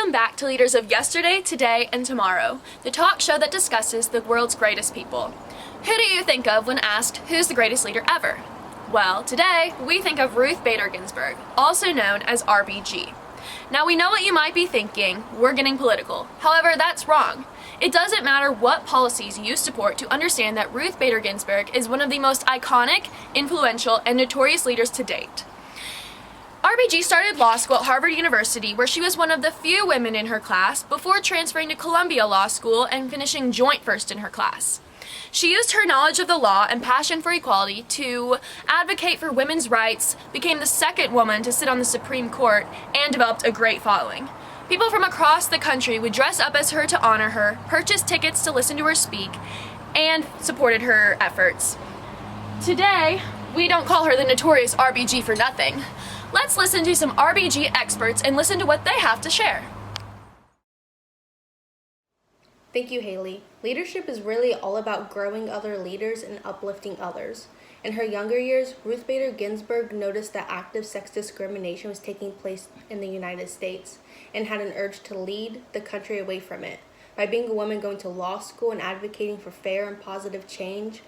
Welcome back to Leaders of Yesterday, Today, and Tomorrow, the talk show that discusses the world's greatest people. Who do you think of when asked, who's the greatest leader ever? Well, today, we think of Ruth Bader Ginsburg, also known as RBG. Now, we know what you might be thinking, we're getting political. However, that's wrong. It doesn't matter what policies you support to understand that Ruth Bader Ginsburg is one of the most iconic, influential, and notorious leaders to date. RBG started law school at Harvard University, where she was one of the few women in her class before transferring to Columbia Law School and finishing joint first in her class. She used her knowledge of the law and passion for equality to advocate for women's rights, became the second woman to sit on the Supreme Court, and developed a great following. People from across the country would dress up as her to honor her, purchase tickets to listen to her speak, and supported her efforts. Today, we don't call her the notorious RBG for nothing. Let's listen to some RBG experts and listen to what they have to share. Thank you, Haley. Leadership is really all about growing other leaders and uplifting others. In her younger years, Ruth Bader Ginsburg noticed that active sex discrimination was taking place in the United States and had an urge to lead the country away from it. By being a woman going to law school and advocating for fair and positive change,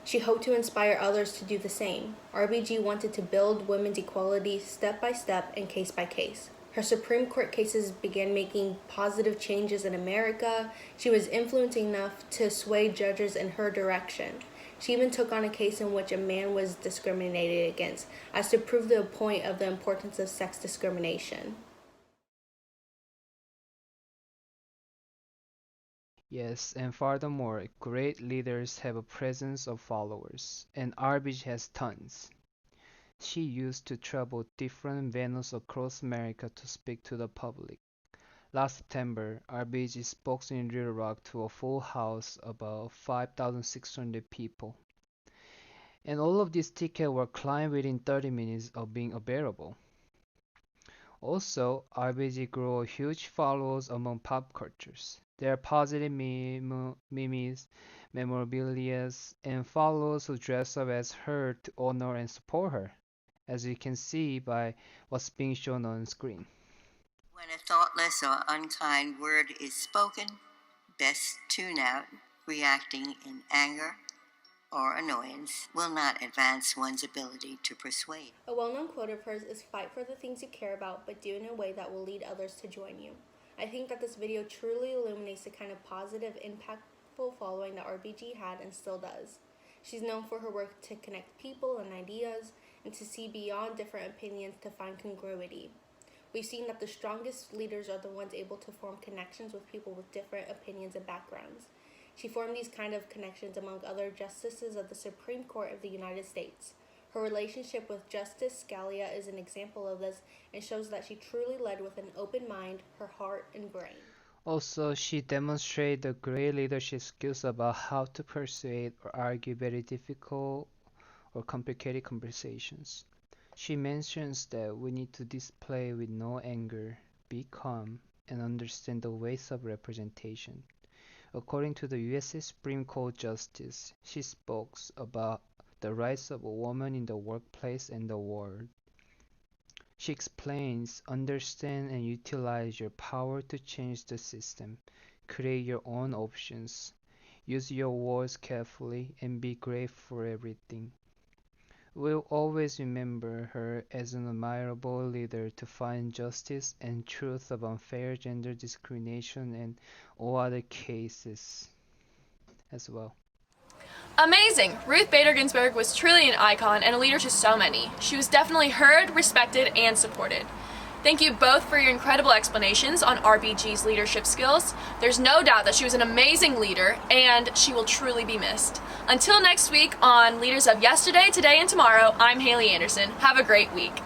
she hoped to inspire others to do the same. RBG wanted to build women's equality step by step and case by case. Her Supreme Court cases began making positive changes in America. She was influential enough to sway judges in her direction. She even took on a case in which a man was discriminated against, as to prove the point of the importance of sex discrimination. Yes, and furthermore, great leaders have a presence of followers, and RBG has tons. She used to travel different venues across America to speak to the public. Last September, RBG spoke in Little Rock to a full house, about 5,600 people. And all of these tickets were climbed within 30 minutes of being available. Also, RBG grew a huge followers among pop cultures. There are positive memes, memorabilia, and followers who dress up as her to honor and support her, as you can see by what's being shown on screen. When a thoughtless or unkind word is spoken, best tune out. Reacting in anger or annoyance will not advance one's ability to persuade. A well-known quote of hers is, "Fight for the things you care about, but do it in a way that will lead others to join you." I think that this video truly illuminates the kind of positive, impactful following that RBG had and still does. She's known for her work to connect people and ideas and to see beyond different opinions to find congruity. We've seen that the strongest leaders are the ones able to form connections with people with different opinions and backgrounds. She formed these kind of connections among other justices of the Supreme Court of the United States. Her relationship with Justice Scalia is an example of this and shows that she truly led with an open mind, her heart, and brain. Also, she demonstrated great leadership skills about how to persuade or argue very difficult or complicated conversations. She mentions that we need to display with no anger, be calm, and understand the ways of representation. According to the U.S. Supreme Court Justice, she spoke about the rights of a woman in the workplace and the world. She explains, understand and utilize your power to change the system, create your own options, use your words carefully, and be grateful for everything. We'll always remember her as an admirable leader to find justice and truth of unfair gender discrimination and all other cases as well. Amazing! Ruth Bader Ginsburg was truly an icon and a leader to so many. She was definitely heard, respected, and supported. Thank you both for your incredible explanations on RBG's leadership skills. There's no doubt that she was an amazing leader, and she will truly be missed. Until next week on Leaders of Yesterday, Today, and Tomorrow, I'm Haley Anderson. Have a great week.